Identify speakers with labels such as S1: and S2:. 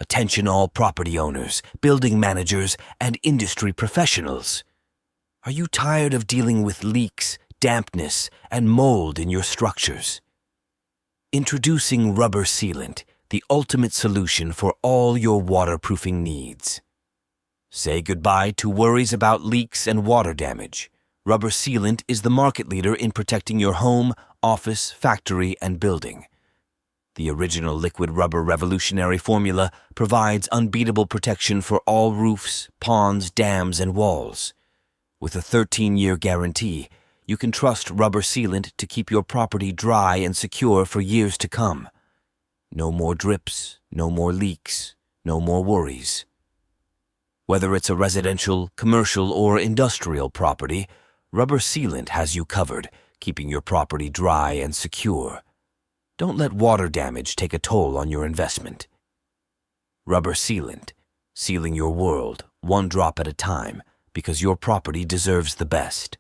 S1: Attention all property owners, building managers, and industry professionals. Are you tired of dealing with leaks, dampness, and mold in your structures? Introducing Rubber Sealant, the ultimate solution for all your waterproofing needs. Say goodbye to worries about leaks and water damage. Rubber Sealant is the market leader in protecting your home, office, factory, and building. The original liquid rubber revolutionary formula provides unbeatable protection for all roofs, ponds, dams, and walls. With a 13-year guarantee, you can trust Rubber Sealant to keep your property dry and secure for years to come. No more drips, no more leaks, no more worries. Whether it's a residential, commercial, or industrial property, Rubber Sealant has you covered, keeping your property dry and secure. Don't let water damage take a toll on your investment. Rubber Sealant, sealing your world one drop at a time, because your property deserves the best.